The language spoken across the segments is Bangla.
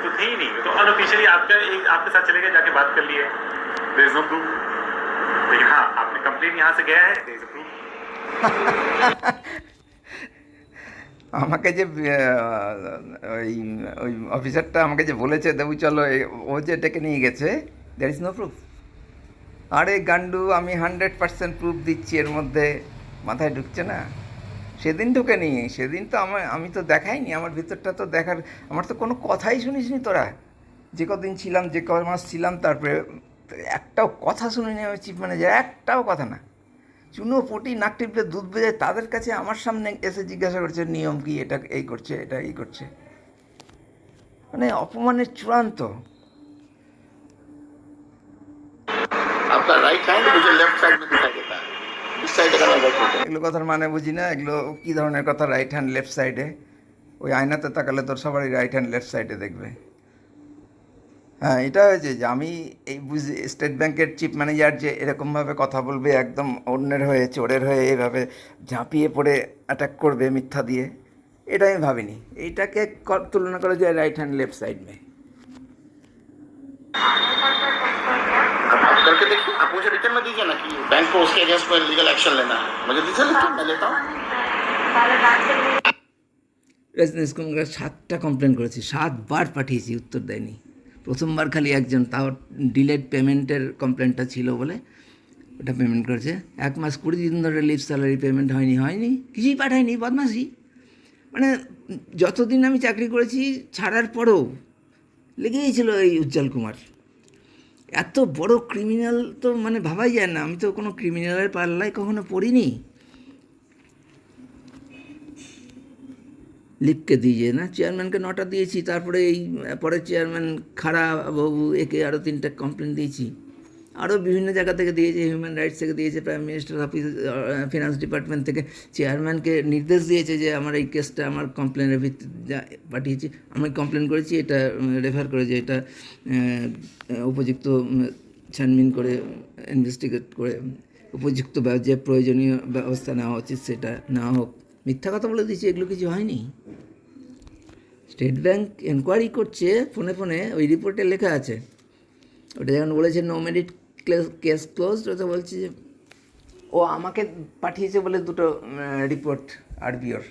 तो थे ही नहीं, तो अनऑफिशियली आपके साथ चले गए, जाके बात कर लिए, देयर इज नो प्रूफ। लेकिन हाँ, आपने कंप्लेन यहाँ से गया है, देयर इज अ प्रूफ। আমাকে যে ওই ওই অফিসারটা আমাকে যে বলেছে দেবু চলো ও যে ডেকে নিয়ে গেছে, দ্যার ইজ নো প্রুফ। আরে গান্ডু, আমি 100% প্রুফ দিচ্ছি, এর মধ্যে মাথায় ঢুকছে না। সেদিন ঢুকেনি, সেদিন তো আমি তো দেখাইনি, আমার ভিতরটা তো দেখার, আমার তো কোনো কথাই শুনিসনি তোরা। যে কদিন ছিলাম, যে ক মাস ছিলাম, তারপরে একটাও কথা শুনিনি আমি চিফ ম্যানেজার, একটাও কথা না। চুনো পটি নাক টিপলে দুধ বেজায়, তাদের কাছে আমার সামনে এসে জিজ্ঞাসা করছে নিয়ম কি, এটা এই করছে, এটা এই করছে, মানে অপমানের চূড়ান্ত। आपका राइट हैंड मुझे लेफ्ट साइड में दिखाई देता है, इस साइड का नजर देता है। এগুলো কথার মানে বুঝি না, এগুলো কী ধরনের কথা? রাইট হ্যান্ড লেফট সাইডে? ওই আয়নাতে তাকালে তোর সবারই রাইট হ্যান্ড লেফট সাইডে দেখবে। হ্যাঁ, এটা হয়েছে যে আমি এই বুঝি স্টেট ব্যাংকের চিফ ম্যানেজার যে এরকমভাবে কথা বলবে, একদম অন্যের হয়ে, চোরের হয়ে, এভাবে ঝাঁপিয়ে পড়ে অ্যাটাক করবে মিথ্যা দিয়ে, এটা আমি ভাবিনি। এইটাকে তুলনা করা যায় রাইট হ্যান্ড লেফট साइड में। आप करके देखिए, आप मुझे रिटर्न में दीजिए ना कि बैंक को उसके अगेंस्ट में लीगल एक्शन लेना है, मुझे दीजिए लिख के, मैं लेता हूँ। রেজিডেন্স কমিশনার 7টা কমপ্লেন করেছি, 7বার পাঠিয়েছি, উত্তর দেয়নি। প্রথমবার খালি একজন, তাও ডিলেড পেমেন্টের কমপ্লেনটা ছিল বলে ওটা পেমেন্ট করেছে। 1 মাস 20 দিন ধরে লিভ স্যালারি পেমেন্ট হয়নি, কিছুই পাঠায়নি, বদমাসি। মানে যতদিন আমি চাকরি করেছি, ছাড়ার পরেও লেগেই ছিল এই উজ্জ্বল কুমার। এত বড় ক্রিমিনাল তো মানে ভাবাই যায় না, আমি তো কোনো ক্রিমিনালের পাল্লায় কখনো পড়িনি। লিপকে দিয়ে না, চেয়ারম্যানকে 9টা দিয়েছি, তারপরে এই পরে চেয়ারম্যান খাড়া বাবু, একে আরও 3টা কমপ্লেন দিয়েছি, আরও বিভিন্ন জায়গা থেকে দিয়েছে, হিউম্যান রাইটস থেকে দিয়েছে, prime minister office, finance department থেকে চেয়ারম্যানকে নির্দেশ দিয়েছে যে আমার এই কেসটা আমার কমপ্লেনের ভিত্তিতে পাঠিয়েছি, আমি কমপ্লেন করেছি, এটা রেফার করে যে এটা উপযুক্ত ছানবিন করে, ইনভেস্টিগেট করে উপযুক্ত যে প্রয়োজনীয় ব্যবস্থা নেওয়া উচিত সেটা নেওয়া হোক। মিথ্যা কথা বলে দিয়েছি, এগুলো কিছু হয়নি। স্টেট ব্যাংক এনকোয়ারি করছে ফোনে ফোনে, ওই রিপোর্টে লেখা আছে। ওটা যখন বলেছে নো মেরিট কেস ক্লোজড, ওটা বলছে যে ও আমাকে পাঠিয়েছে বলে 2টো রিপোর্ট আরবিওর,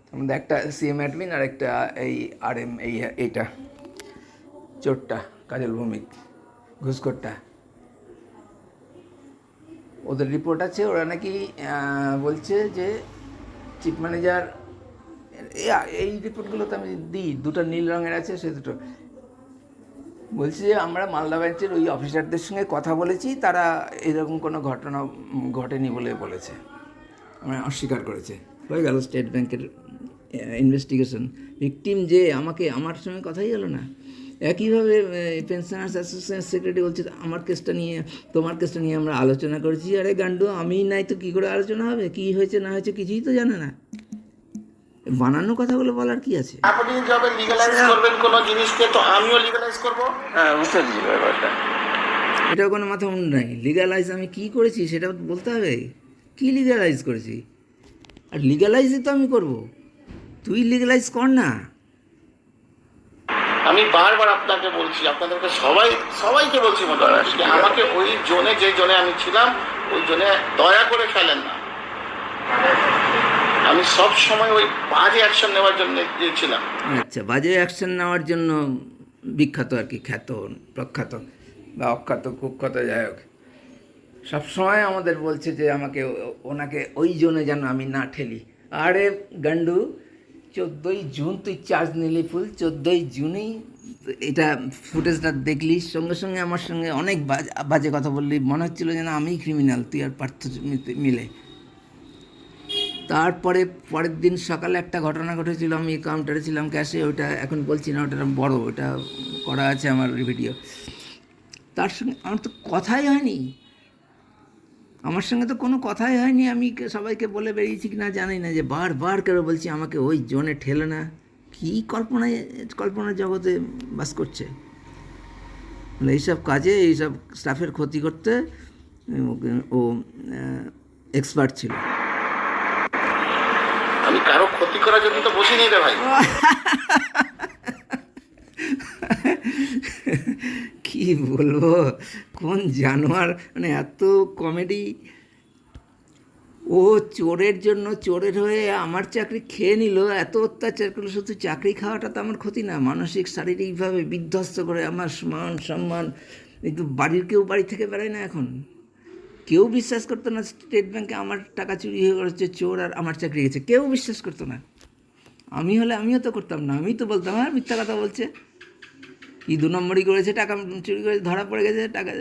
তার মধ্যে একটা সিএম অ্যাডমিন আর একটা এই আরএম, এইটা চোরটা কাজল ভৌমিক, ঘুষখোরটা, ওদের রিপোর্ট আছে। ওরা নাকি বলছে যে চিফ ম্যানেজার, এই রিপোর্টগুলো তো আমি দিই, 2টা নীল রঙের আছে, সে 2টো বলছে যে আমরা মালদা ব্রাঞ্চের ওই অফিসারদের সঙ্গে কথা বলেছি, তারা এরকম কোনো ঘটনা ঘটেনি বলে বলেছে, আমরা অস্বীকার করেছে। হয়ে গেল স্টেট ব্যাংকের ইনভেস্টিগেশন। ভিকটিম যে আমার সঙ্গে কথাই হলো না। একইভাবে পেনশনার্স অ্যাসোসিয়েশন সেক্রেটারি বলছে আমার কেসটা নিয়ে, তোমার কেসটা নিয়ে আমরা আলোচনা করেছি। আরে গান্ডু, আমি নাই তো কী করে আলোচনা হবে? কী হয়েছে না হয়েছে কিছুই তো জানে না, বানানো কথাগুলো বলার কি আছে? আপনি যবে লিগ্যালাইজ করবেন কোন জিনিসকে, তো আমিও লিগ্যালাইজ করব। হ্যাঁ, বুঝতে পেরেছি ব্যাপারটা। এটাও কোনো মাথা মুন্ড নাই। লিগ্যালাইজ আমি কী করেছি সেটা বলতে হবে। কী লিগ্যালাইজ করেছি? আর লিগ্যালাইজই তো আমি করব, তুই লিগ্যালাইজ কর না। আমি বারবার আপনাকে বলছি, আপনাদেরকে সবাইকে বলছি মোটামুটি, আমাকে ওই জোনে, যে জোনে আমি ছিলাম, ওই জোনে দয়া করে ফেলেন না। আমি সব সময় ওই বাজে অ্যাকশন নেওয়ার জন্য গিয়েছিলাম। আচ্ছা, বাজে অ্যাকশন নেওয়ার জন্য বিখ্যাত আর কি, খ্যাত, প্রখ্যাত বা অখ্যাত, কুখ্যাত, যাই হোক, সবসময় আমাদের বলছে যে আমাকে, ওনাকে ওই জোনে যেন আমি না ঠেলি। আরে গান্ডু, 14ই জুন তুই চার্জ নিলি ফুল, 14ই জুনেই এটা ফুটেজটা দেখলি, সঙ্গে সঙ্গে আমার সঙ্গে অনেক বাজে কথা বললি, মনে হচ্ছিলো যেন আমিই ক্রিমিনাল, তুই আর পার্থ মিলে। তারপরে পরের দিন সকালে একটা ঘটনা ঘটেছিল, আমি কাউন্টারে ছিলাম ক্যাশে, ওইটা এখন বলছি না, ওটা বড়, ওটা করা আছে আমার ভিডিও। তার সঙ্গে আমার তো কথাই হয়নি, আমার সঙ্গে তো কোনো কথাই হয়নি। আমি সবাইকে বলে বেরিয়েছি কি না জানি না, যে বারবার করে বলছি আমাকে ওই জোনে ঠেলে না। কী কল্পনার জগতে বাস করছে। এইসব কাজে, এইসব স্টাফের ক্ষতি করতে ও এক্সপার্ট ছিল। আমি কারো ক্ষতি করার জন্য তো বসিনি রে ভাই। কি বলবো, কোন জানোয়ার, মানে এত কমেডি। ও চোরের জন্য চোরের হয়ে আমার চাকরি খেয়ে নিল, এত অত্যাচার করলো। শুধু চাকরি খাওয়াটা তো আমার ক্ষতি না, মানসিক শারীরিকভাবে বিধ্বস্ত করে আমার মান সম্মান। একটু বাড়ির কেউ বাড়ি থেকে বেরোয় না এখন, কেউ বিশ্বাস করতো না স্টেট ব্যাংকে আমার টাকা চুরি হয়ে গেছে, চোর আর আমার চাকরি গেছে, কেউ বিশ্বাস করতো না। আমি হলে আমিও তো করতাম না, আমি তো বলতাম হ্যাঁ মিথ্যা কথা বলছে, কি 2 নম্বরই করেছে, টাকা চুরি করে ধরা পড়ে গেছে, টাকা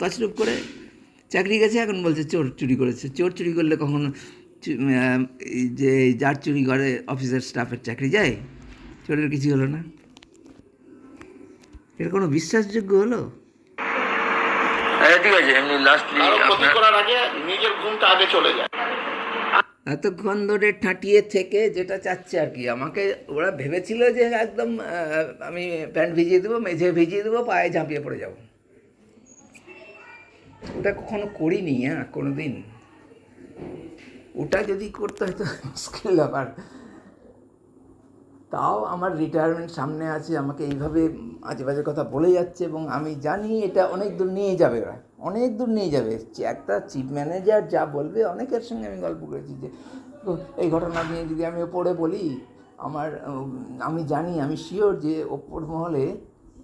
তছরূপ করে চাকরি গেছে, এখন বলছে চোর চুরি করেছে। চোর চুরি করলে কখনো এই যে যার চুরি করে অফিসের স্টাফের চাকরি যায়, চোরের কিছু হলো না? এটা কোনো বিশ্বাসযোগ্য হলো? ঠিক আছে, এমনি লাস্টলি কারো ক্ষতি করার আগে নিজের ঘুমটা আগে চলে যায়। এতক্ষণ ধরে ঠাঁটিয়ে থেকে যেটা চাচ্ছে আর কি, আমাকে ওরা ভেবেছিল যে একদম আমি প্যান্ট ভিজিয়ে দেবো, মেঝে ভিজিয়ে দেবো, পায়ে ঝাঁপিয়ে পড়ে যাব। ওটা কখনো করিনি, হ্যাঁ কোনো দিন। ওটা যদি করতে হয়তো মুশকিল ব্যাপার। তাও আমার রিটায়ারমেন্ট সামনে আছে, আমাকে এইভাবে আজে বাজে কথা বলে যাচ্ছে, এবং আমি জানি এটা অনেক দূর নিয়ে যাবে, ওরা অনেক দূর নিয়ে যাবে। একটা চিফ ম্যানেজার যা বলবে, অনেকের সঙ্গে আমি গল্প করেছি যে এই ঘটনা নিয়ে যদি আমি ওপরে বলি, আমি জানি, আমি শিওর যে ওপর মহলে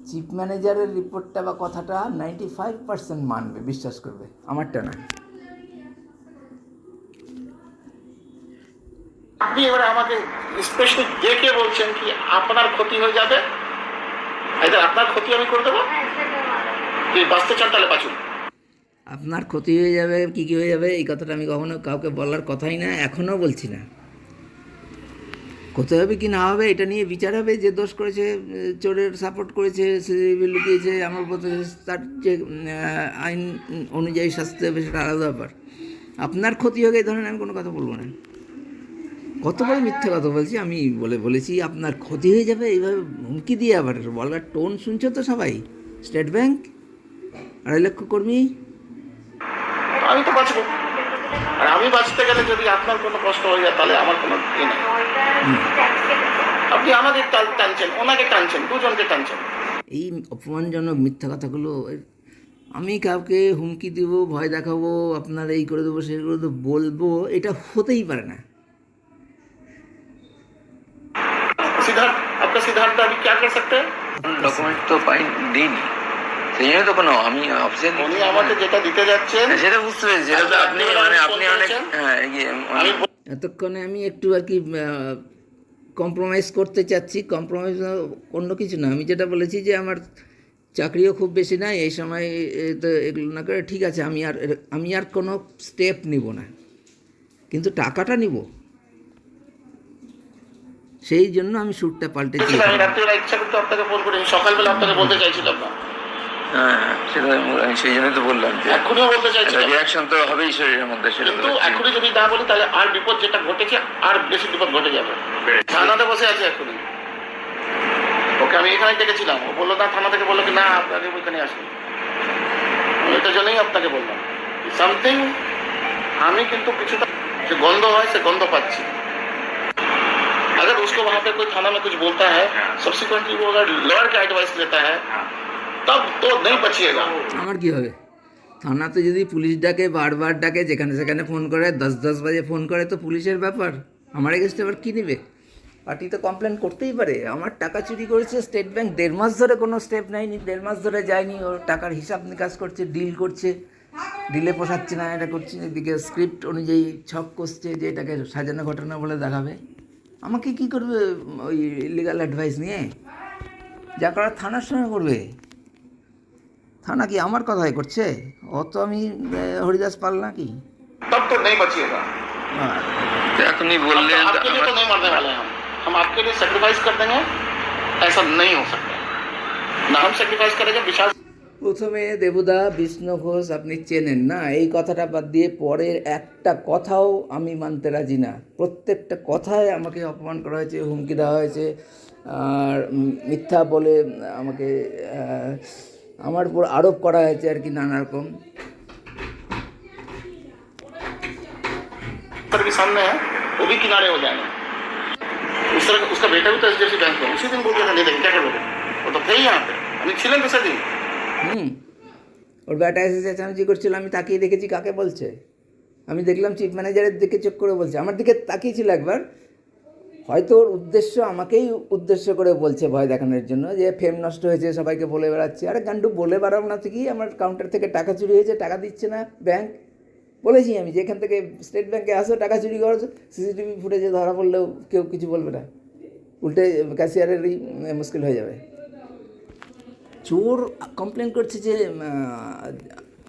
চিফ ম্যানেজারের রিপোর্টটা বা কথাটা 95% মানবে, বিশ্বাস করবে, আমারটা না। আপনি এবারে আমাকে স্পেশালি দেখে বলছেন কি আপনার ক্ষতি হয়ে যাবে, এটা আপনার ক্ষতি আমি করে দেবো, তুই বাঁচতে চান তাহলে বাঁচুন। আপনার ক্ষতি হয়ে যাবে, কী কী হয়ে যাবে, এই কথাটা আমি কখনো কাউকে বলার কথাই না, এখনও বলছি না। ক্ষতি হবে কি না হবে এটা নিয়ে বিচার হবে। যে দোষ করেছে, চোরের সাপোর্ট করেছে, সে লুকিয়েছে, আমার প্রতি তার যে আইন অনুযায়ী শাস্তি হবে সেটা আলাদা ব্যাপার। আপনার ক্ষতি হবে এই ধরনের আমি কোনো কথা বলবো না। কতবার মিথ্যে কথা বলছি আমি, বলেছি আপনার ক্ষতি হয়ে যাবে, এইভাবে হুমকি দিয়ে আবার বলার টোন শুনছো তো সবাই। স্টেট ব্যাংক 2.5 লক্ষ কর্মী, আমি তো বাঁচবো, আর আমি বাঁচতে গেলে যদি আপনার কোনো কষ্ট হয়ে যায় তাহলে আমার কোনো নেই। আপনি আমাকে টানছেন, ওনাকে টানছেন, দুজনকে টানছেন। এই অপমানজনক মিথ্যা কথাগুলো আমি কাউকে হুমকি দিব, ভয় দেখাবো, আপনার এই করে দেবো, সেই করে দেবো বলবো, এটা হতেই পারে না। सिद्धार्थ, आपका सिद्धार्थ अभी क्या कर सकते हैं? ডকুমেন্ট তো দিইনি, সেই জন্য তো কোনো আমি অফিসে উনি আমাকে যেটা দিতে যাচ্ছেন সেটা বুঝতে পেরেছি, সেটা তো আপনি মানে আপনি অনেক হ্যাঁ আমি এতক্ষণে আমি একটু আর কি কম্প্রোমাইজ করতে চাচ্ছি। কম্প্রোমাইজ অন্য কিছু না, আমি যেটা বলেছি যে আমার চাকরিও খুব বেশি নাই এই সময়, তো এগুলো না করে ঠিক আছে, আমি আর কোনো স্টেপ নিব না, কিন্তু টাকাটা নিব। সেই জন্য আমি শ্যুটটা পাল্টেছি। আমি রাত্রিবেলা ইচ্ছা করতে আপনাকে ফোন করি, সকালবেলা আপনাকে বলতে চাইছিলাম না, হ্যাঁ সেটা আমি সেই জন্যই তো বললাম যে এখনই বলতে চাইছিলাম, রিয়াকশন তো হবেই শরীরের মধ্যে, সেটা কিন্তু এখনই যদি না বলি তাহলে আর বিপদ যেটা ঘটেছে আর বেশি বিপদ ঘটে যাবে। থানাতে বসে আছে এখনই, ওকে আমি এখানে ডেকেছিলাম, ও বললো না, থানা থেকে বললো কি না আপনাকে ওইখানে আসুন, এটার জন্যই আপনাকে বললাম সামথিং। আমি কিন্তু কিছুটা যে গন্ধ হয় সে গন্ধ পাচ্ছি। अगर उसको वहां पे कोई थाना में कुछ बोलता है, सब्सिक्वेंटली वो अगर लॉयर का एडवाइस लेता है, तब तो नहीं बचिएगा। আমার কি হবে? থানাতে যদি পুলিশ ডাকে, বারবার ডাকে, যেখানে সেখানে ফোন করে, 10 বাজে ফোন করে, তো পুলিশের ব্যাপার, আমার এগেস্টে আবার কী নেবে? পার্টি তো কমপ্লেন করতেই পারে। আমার টাকা চুরি করেছে স্টেট ব্যাংক, 1.5 মাস ধরে কোনো স্টেপ নেয়নি, 1.5 মাস ধরে যায়নি, ওর টাকার হিসাব নিকাশ করছে, ডিল করছে, ডিলে পোষাচ্ছে না, এটা করছে, এদিকে স্ক্রিপ্ট অনুযায়ী ছক করছে যে এটাকে সাজানো ঘটনা বলে দেখাবে। আমাকে কি করবে ওই লিগাল অ্যাডভাইস নিয়ে? যা করার থানার সঙ্গে করবে। থানা কি আমার কথাই করছে? অত আমি হরিদাস পাল নাকি? तब तो नहीं बचिएगा। এখনই বললেন आपके लिए तो नहीं मरने वाले हैं, हम आपके लिए सेक्रीफाइस कर देंगे, ऐसा नहीं हो सकता ना, हम सेक्रीफाइस करेंगे। विशाल প্রথমে দেবুদা, বিষ্ণু ঘোষ আপনি চেনেন না, এই কথাটা বাদ দিয়ে পরের একটা কথাও আমি মানতে রাজি না। প্রত্যেকটা কথায় আমাকে অপমান করা হয়েছে, হুমকি দেওয়া হয়েছে, আর মিথ্যা বলে আমাকে আমার উপর আরোপ করা হয়েছে আর কি, নানা রকম। पर भी सामने है, वो भी किनारे हो जाएंगे। उस तरह उसका बेटा भी तो एचडीएफसी बैंक में उसी दिन बोल दिया था, नहीं देखिए क्या करोगे, वो तो थे ही यहाँ पे, अभी छिलें दूसरे दिन ওর ব্যাটা এসে চেঁচামেচি করছিল, আমি তাকিয়ে দেখেছি কাকে বলছে। আমি দেখলাম চিফ ম্যানেজারের দিকে চোখ করে বলছে, আমার দিকে তাকিয়েছিল একবার। হয়তো ওর উদ্দেশ্য আমাকেই উদ্দেশ্য করে বলছে ভয় দেখানোর জন্য, যে ফেম নষ্ট হয়েছে, সবাইকে বলে বেড়াচ্ছে। আরে গান্ডু, বলে বেড়াবো না থেকেই আমার কাউন্টার থেকে টাকা চুরি হয়েছে, টাকা দিচ্ছে না ব্যাংক। বলেছি আমি, যেখান থেকে স্টেট ব্যাংকে আসো টাকা চুরি করো, সিসিটিভি ফুটেজে ধরা পড়লেও কেউ কিছু বলবে না, উল্টে ক্যাশিয়ারেরই মুশকিল হয়ে যাবে। চোর কমপ্লেন করছে যে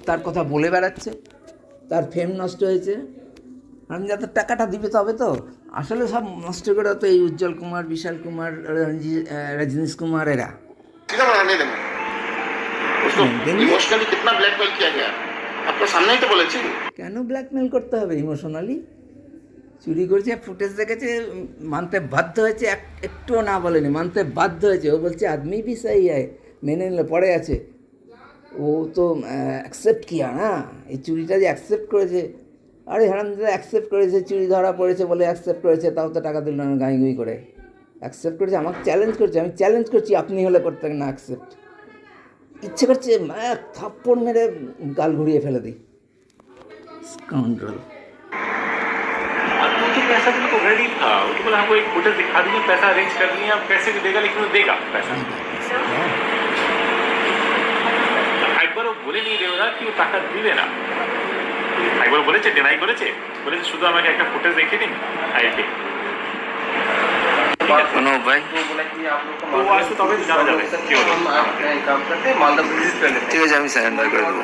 তার কথা বলে বেড়াচ্ছে, তার ফেম নষ্ট হয়েছে। আমি যাতে টাকাটা দিবে তবে তো। আসলে সব নষ্ট করে তো এই উজ্জ্বল কুমার, বিশাল কুমার, रजनीश कुमार एरा। सीधा बनाने देंगे उसको। इमोशनली कितना ब्लैकमेल किया गया आपको सामने ही तो बोलेছি। কেন ব্ল্যাকমেল করতে হবে ইমোশনালি? চুরি করেছে, ফুটেজ দেখেছে, মানতে বাধ্য হয়েছে, একটুও না বলেনি, মানতে বাধ্য হয়েছে। ও বলছে আদমি भी सही है, মেনে নিল, পড়ে আছে। ও তো অ্যাকসেপ্ট কিয়া না, এই চুরিটা যে অ্যাকসেপ্ট করেছে। আরে হারামজাদা, অ্যাকসেপ্ট করেছে, চুরি ধরা পড়েছে বলে অ্যাকসেপ্ট করেছে, তাও তো টাকা দিল না গাঁই গুঁই করে। অ্যাকসেপ্ট করেছে, আমাকে চ্যালেঞ্জ করছে, আমি চ্যালেঞ্জ করছি, আপনি হলে করতেন না অ্যাকসেপ্ট। ইচ্ছে করছে থাপ্পড় মেরে গাল ঘুরিয়ে ফেলে দিই। স্কাউন্ড্রেল। वो तो पैसा तो रेडी था, वो तो बोला हमको एक फुटेज दिखा दीजिए, पैसा अरेंज कर दिए, आप पैसे भी देगा, लेकिन वो देगा पैसा। একবার ও বলে নিয়ে দেবে না কি ও টাকা দিবে না। একবার বলেছে, ডিনাই করেছে, বলেছে শুধু আমাকে একটা ফুটেজ দেখিয়ে দিন, আই পে। কোনো উপায়? ও আসবে তবে জানা যাবে কি হলো। ঠিক আছে, আমি স্যারেন্ডার করে দেবো।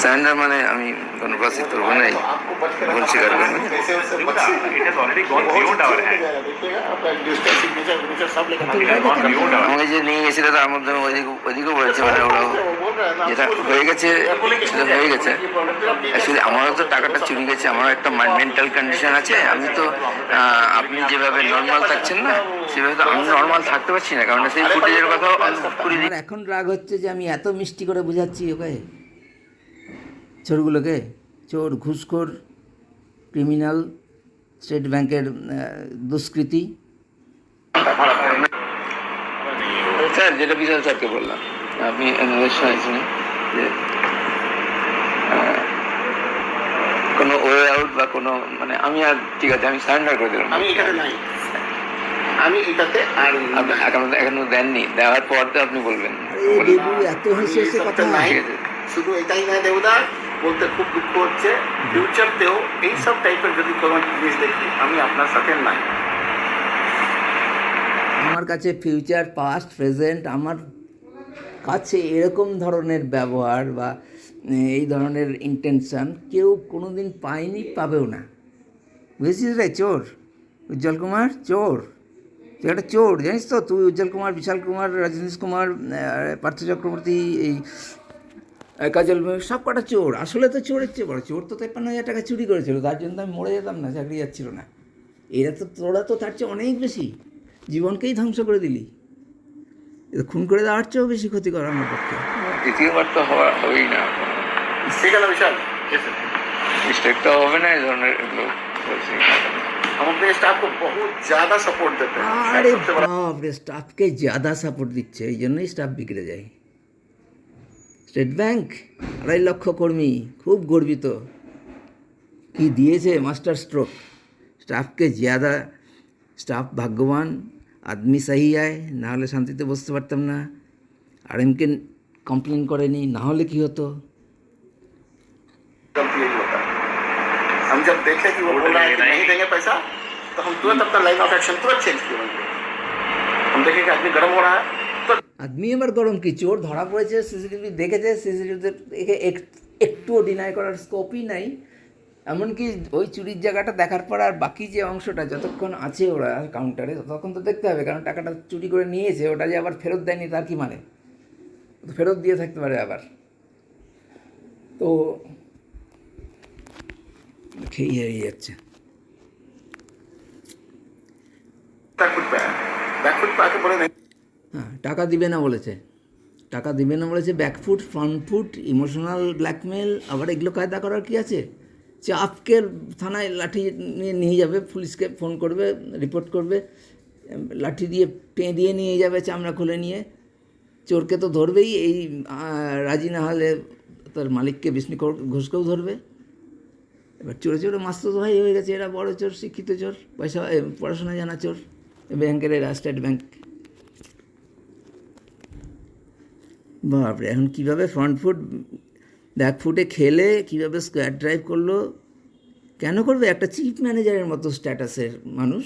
স্যারেন্ডার মানে আমি কোনো প্রসিড করবো না, ভুল স্বীকার করবো। এটা already gone beyond our hand. আমাকে যে নিয়ে গেছিল তার মধ্যে আমি ওইদিকেও বলেছে, মানে ওরা যেটা হয়ে গেছে সেটা হয়ে গেছে। অ্যাকচুয়ালি আমারও তো টাকাটা চুরি গেছে, আমারও একটা মেন্টাল কন্ডিশন আছে। আমি তো আপনি যেভাবে নর্মাল থাকছেন না, সেভাবে তো আমি নর্মাল থাকতে পারছি না, কারণ সেই ফুটেজের কথাও আমার এখন রাগ হচ্ছে যে আমি এত মিষ্টি করে বোঝাচ্ছি ওকে, চোরগুলোকে। চোর, ঘুষখোর, ক্রিমিনাল, স্টেট ব্যাংকের দুষ্কৃতী। স্যার যেটা বিশাল স্যারকে বললাম, আপনি শুনেছেন যে কোনো ওয়ে আউট বা কোনো, মানে আমি আর ঠিক আছে, আমি সারেন্ডার করে দিলাম। আমি এখানে নাই, আমি এটাতে আর আপনি এখনো দেননি, দেওয়ার পর তো আপনি বলবেন। দেবু এত হেসে হেসে কথা। নাই, শুধু এটাই নয় দেবদা, বলতে খুব দুঃখ হচ্ছে, ফিউচারতেও এইসব টাইপের যদি কোনো জিনিস দেখি, আমি আপনার সাথে নাই। আমার কাছে ফিউচার, পাস্ট, প্রেজেন্ট, আমার কাছে এরকম ধরনের ব্যবহার বা এই ধরনের ইন্টেনশান কেউ কোনো দিন পায়নি, পাবেও না। বুঝেছিস রে চোর, উজ্জ্বল কুমার চোর, তুই একটা চোর, জানিস তো? তুই উজ্জ্বল কুমার, বিশাল কুমার, রজনীশ কুমার, পার্থ চক্রবর্তী, এই কাজল, সব কটা চোর। আসলে তো চোরের চেয়ে বড় চোর তো 53,000 টাকা চুরি করেছিল, তার জন্য আমি মরে যেতাম না, চাকরি যাচ্ছিল না। এরা তো, তোরা তো তার চেয়ে অনেক বেশি, জীবনকেই ধ্বংস করে দিলি। এটা খুন করে দেওয়ার চেয়েও বেশি ক্ষতি করা আমার পক্ষে। দ্বিতীয়বার তো হবেই না, ঠিক আছে বিশাল, মিস্টেকটাও হবে না, এই ধরনের লোক বলছি। हम अपने स्टाफ को बहुत ज़्यादा सपोर्ट देते हैं। আরে বাপ রে, স্টাফকে ज़्यादा সাপোর্ট দিচ্ছে, এই জন্যই স্টাফ বিগড়ে যায়। স্টেট ব্যাংক 2.5 লক্ষ কর্মী, খুব গর্বিত। কি দিয়েছে মাস্টার স্ট্রোক, স্টাফকে ज़्यादा। স্টাফ ভাগ্যবান, আদমি সহি আয়, না হলে শান্তিতে বসতে পারতাম না। আরএমকে কমপ্লেন করেনি, না হলে কি হতো? यही होता है, हम जब देखे कि वो बोल रहा है कि नहीं देंगे पैसा, तो हम तुरंत अपना लाइन ऑफ एक्शन तुरंत चेंज किए। हम देखे कि आदमी गर्म हो रहा है तो আদমি আবার গরম কি, চোর ধরা পড়েছে, সিসিটিভি দেখেছে, সিসিটিভিতে একে একটুও ডিনাই করার স্কোপই নাই। এমনকি ওই চুরির জায়গাটা দেখার পর আর বাকি যে অংশটা যতক্ষণ আছে ওরা কাউন্টারে, ততক্ষণ তো দেখতে হবে, কারণ টাকাটা চুরি করে নিয়েছে, ওটা যে আবার ফেরত দেয়নি তার কি মানে? ফেরত দিয়ে থাকতে পারে আবার। তো খেয়ে হারিয়ে যাচ্ছে। बैकफुट पे आके बोले नहीं, হ্যাঁ, টাকা দিবে না বলেছে, টাকা দিবে না বলেছে। ব্যাকফুট, ফ্রন্টফুট, ইমোশনাল ব্ল্যাকমেল, আবার এগুলো কায়দা করার কি আছে? চাপকে থানায় লাঠি নিয়ে নিয়ে যাবে, পুলিশকে ফোন করবে, রিপোর্ট করবে, লাঠি দিয়ে দিয়ে নিয়ে যাবে, চামড়া খুলে নিয়ে। চোরকে তো ধরবেই, এই রাজি না হলে তার মালিককে বিষ্ণু ঘোষকেও ধরবে। এবার চোরে চোরে মাস্ত তো ভাই হয়ে গেছে, এরা বড় চোর, শিক্ষিত চোর, পয়সা পড়াশোনা জানা চোর। ব্যাংকের এরা স্টেট ব্যাংক। বাপরে, এখন কীভাবে ফ্রন্ট ফুট ব্যাক ফুটে খেলে কীভাবে স্কোয়ার ড্রাইভ করলো, কেন করবে? একটা চিফ ম্যানেজারের মতো স্ট্যাটাসের মানুষ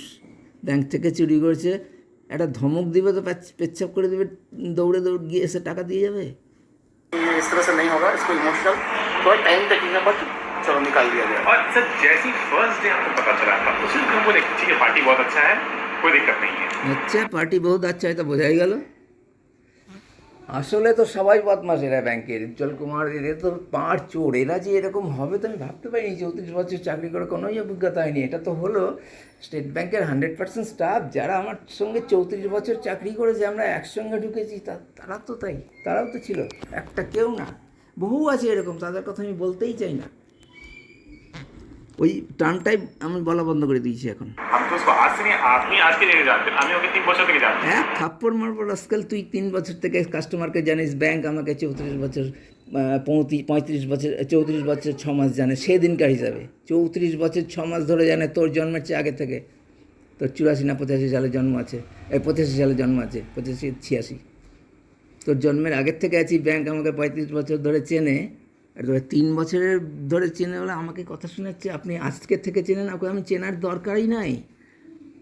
ব্যাংক থেকে চুরি করেছে, একটা ধমক দিবে তো পেচ্ছাপ করে দেবে, দৌড়ে গিয়ে এসে টাকা দিয়ে যাবে। इस तरह से नहीं होगा, इसको इमोशनल थोड़ा टाइम टेकिंग है, बट चलो निकाल दिया जाए। और सर जैसे ही फर्स्ट डे आपको पता चला था उसी दिन बोले ठीक है पार्टी बहुत अच्छा है, कोई दिक्कत नहीं है। আচ্ছা, পার্টি বহুত আচ্ছা, এটা বোঝাই গেল। আসলে তো সবাই বদমাস এরা ব্যাংকের, উজ্জ্বল কুমার, এরা তো পাঁড় চোর। এরা যে এরকম হবে তো আমি ভাবতে পারিনি। 34 বছর চাকরি করে কোনোই অভিজ্ঞতা হয়নি। এটা তো হলো স্টেট ব্যাংকের 100% স্টাফ, যারা আমার সঙ্গে 34 বছর চাকরি করেছে, আমরা একসঙ্গে ঢুকেছি, তারা তো তাই, তারাও তো ছিল, একটা কেউ না, বহু আছে এরকম, তাদের কথা আমি বলতেই চাই না। ওই টার্মটাই আমি বলা বন্ধ করে দিয়েছি এখন। हम तो उसको आज से नहीं, आप ही आज के लिए जानते हैं, আমি ওকে 3 বছর থেকে জানি। এক থাপ্পড় মারবো রাস্কেল, তুই 3 বছর থেকে কাস্টমারকে জানিস, ব্যাংক আমাকে 34 বছর 35 বছর 34 বছর 6 মাস জানে, সেদিনকার হিসাবে 34 বছর 6 মাস ধরে জানে, তোর জন্মের চেয়ে আগে থেকে। তোর 84 না 85 সালে জন্ম আছে, 85 সালে জন্ম আছে, 85 86, তোর জন্মের আগের থেকে আছি। ব্যাংক আমাকে 35 বছর ধরে চেনে, আর 3 বছরের ধরে চেনে বলে আমাকে কথা শোনাচ্ছে আপনি আজকে থেকে চেনেন। ওকে আমি চেনার দরকারই নাই,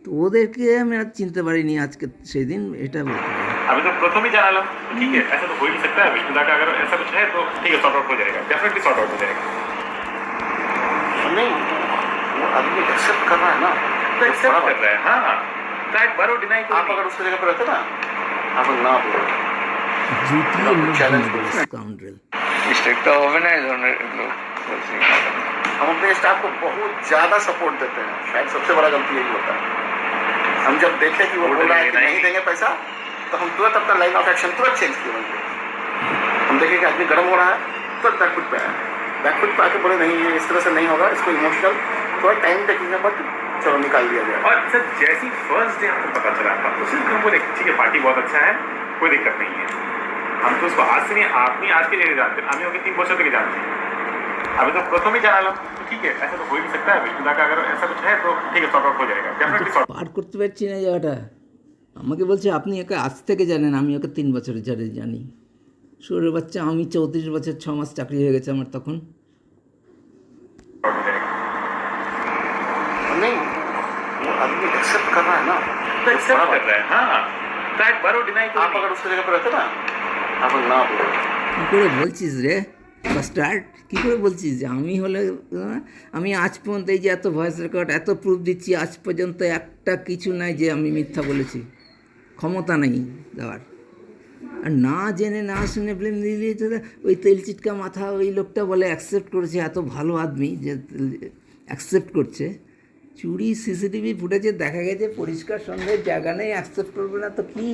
তো ওদেরকে আমি আর চিনতে পারিনি আজকে সেই দিন, এটা বলতে পারি। अभी तो प्रथम ही जाना लो, ठीक है ऐसा तो हो ही नहीं सकता है। विष्णुदा का अगर ऐसा कुछ है तो ठीक है, सॉर्ट आउट हो जाएगा, डेफिनेटली सॉर्ट आउट हो जाएगा। नहीं, वो आदमी एक्सेप्ट कर रहा है ना, तो एक्सेप्ट कर रहा है, हाँ, ट्राई बारो डिनाई। आप अगर उसकी जगह पर रहते ना, आप ना बोलो, স্কাউন্ড্রেল। মিস্টেকটা হবে না এই ধরনের এগুলো বলছি। हम अपने स्टाफ को बहुत ज्यादा सपोर्ट देते हैं, शायद सबसे बड़ा गलती यही होता है। हम जब देखें कि वो बोल रहा है कि नहीं देंगे पैसा, तो हम तुरंत अपना लाइन ऑफ एक्शन तुरंत चेंज किए उनके। हम देखें कि आदमी गर्म हो रहा है, तुरंत बैकफुट पे आया, बैकफुट पे आके बोले नहीं, ये इस तरह से नहीं होगा, इसको इमोशनल थोड़ा टाइम टेकिंग है, बट चलो निकाल दिया जाए। और सर जैसे ही फर्स्ट डे आपको पता चला था उसी दिन बोले ठीक है पार्टी बहुत अच्छा है, कोई दिक्कत नहीं है। हम तो उसको आज से नहीं, आप ही आज के लिए जानते हैं, আমি ওকে 3 বছর থেকে জানছি। अभी तो प्रथम ही जाना लो, ठीक है ऐसा तो हो ही नहीं सकता है। विष्णुदा का अगर ऐसा कुछ है तो ठीक है, सॉर्ट आउट हो जाएगा, डेफिनेटली सॉर्ट। পার করতে পারছি না জায়গাটা। আমাকে বলছে আপনি একে আজ থেকে জানেন, আমি ওকে 3 বছর ধরে জানি। শুয়োরের বাচ্চা, আমি 34 বছর 6 মাস চাকরি হয়ে গেছে আমার তখন। नहीं, वो आदमी एक्सेप्ट कर रहा है ना, तो एक्सेप्ट कर रहा है, हाँ, ट्राई बारो डिनाई। आप अगर उसकी जगह पर रहते ना, आप ना बोलो। কী করে বলছিস রে স্টার্ট, কী করে বলছিস যে আমি হলে, আমি আজ পর্যন্ত এই যে এত ভয়েস রেকর্ড, এত প্রুফ দিচ্ছি, আজ পর্যন্ত একটা কিছু নাই যে আমি মিথ্যা বলেছি, ক্ষমতা নেই দেওয়ার। আর না জেনে না শুনে ব্লেম দিয়ে দিয়েছে ওই তেল চিটকা মাথা ওই লোকটা বলে অ্যাকসেপ্ট করেছে, এত ভালো আদমি যে অ্যাকসেপ্ট করছে। চুরি সিসিটিভি ফুটেজে দেখা গেছে, পরিষ্কার সন্দেহের জায়গা নেই, অ্যাকসেপ্ট করবে না তো কি?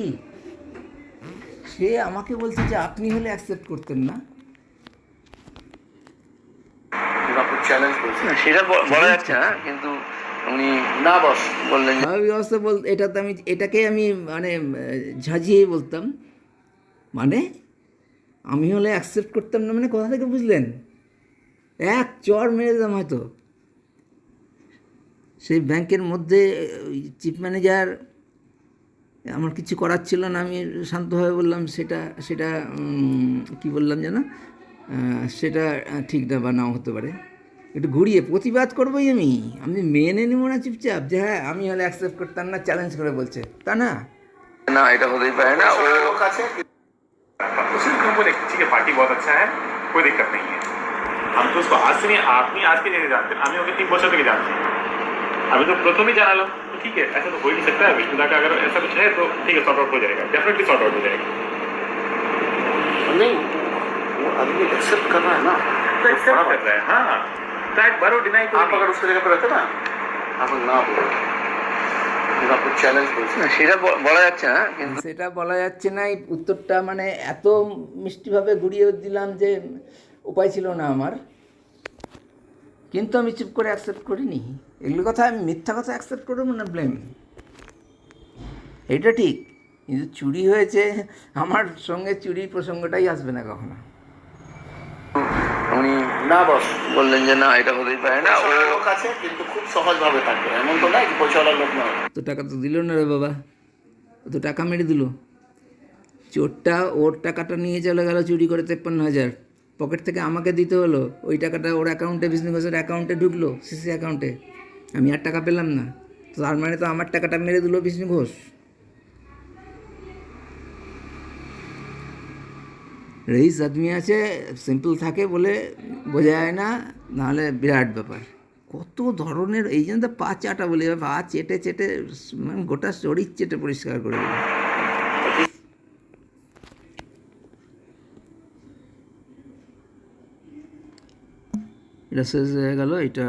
সে আমাকে বলছে যে আপনি হলে অ্যাকসেপ্ট করতেন না। চ্যালেঞ্জ করছে না, সেটা বলা যাচ্ছে না, কিন্তু উনি না বস বললেন যে স্বাভাবিক অবস্থা এটাতে আমি এটাকেই আমি মানে ঝাঁঝিয়ে বলতাম, মানে আমি হলে অ্যাকসেপ্ট করতাম না, মানে কোথা থেকে বুঝলেন? এক চর মেরে দিতাম হয়তো। সেই ব্যাংকের মধ্যে চিফ ম্যানেজার, আমার কিছু করার ছিল না, আমি শান্তভাবে বললাম সেটা সেটা কি বললাম যেন, সেটা ঠিক না বা নাও হতে পারে, একটু ঘুরিয়ে প্রতিবাদ করবোই। আমি মেনে নেবো না চুপচাপ যে হ্যাঁ আমি হলে অ্যাকসেপ্ট করতাম না, চ্যালেঞ্জ করে বলছে, তা না। না, এটা হতেই পারে না। ও লোক আছে उसी दिन बोले ठीक है पार्टी बहुत अच्छा है, कोई दिक्कत नहीं है। हम तो उसको आज से नहीं, आप ही आज के लिए जानते हैं, আমি ওকে 3 বছর থেকে জানছি। अभी तो प्रथम ही जाना लो, ठीक है ऐसा तो हो ही नहीं सकता है। विष्णुदा का अगर ऐसा कुछ है तो ठीक है, सॉर्ट आउट हो जाएगा, डेफिनेटली सॉर्ट आउट हो जाएगा। नहीं, वो आदमी एक्सेप्ट कर रहा है ना, तो एक्सेप्ट कर रहा है, हाँ, ट्राई बारो डिनाई। आप अगर उसकी जगह पर रहते ना, आप ना बोलो, आपको চ্যালেঞ্জ করছে। না, সেটা বলা যাচ্ছে না, কিন্তু সেটা বলা যাচ্ছে না। এই উত্তরটা মানে এত মিষ্টিভাবে ঘুরিয়ে দিলাম যে উপায় ছিল না আমার, কিন্তু আমি চুপ করে অ্যাকসেপ্ট করিনি। এগুলো কথা আমি মিথ্যা কথা অ্যাকসেপ্ট করবো না, ব্লেম এটা ঠিক, কিন্তু চুরি হয়েছে, আমার সঙ্গে চুরির প্রসঙ্গটাই আসবে না কখনো। উনি না বস, বললেন যে না এটা হতেই পারে না, ও পয়সাওয়ালা লোক আছে কিন্তু খুব সহজভাবে থাকে, এমন তো নয় কি পয়সাওয়ালা লোক নয়। তো টাকা তো দিল না রে বাবা, ও তো টাকা মেরে দিল। চোরটা ওর টাকাটা নিয়ে চলে গেল চুরি করে 53,000, পকেট থেকে আমাকে দিতে হলো। ওই টাকাটা ওর অ্যাকাউন্টে, বিষ্ণু ঘোষের অ্যাকাউন্টে ঢুকলো, সিসি অ্যাকাউন্টে। আমি আর টাকা পেলাম না, তো তার মানে তো আমার টাকাটা মেরে দিল বিষ্ণু ঘোষ। রইস আদমি আছে, সিম্পল থাকে বলে বোঝা যায় না, নাহলে বিরাট ব্যাপার। কত ধরনের, এই জন্য তো পা চাটা বলে, পা চেটে চেটে মানে গোটা শরীর চেটে পরিষ্কার করে দিল। এটা শেষ হয়ে গেল, এটা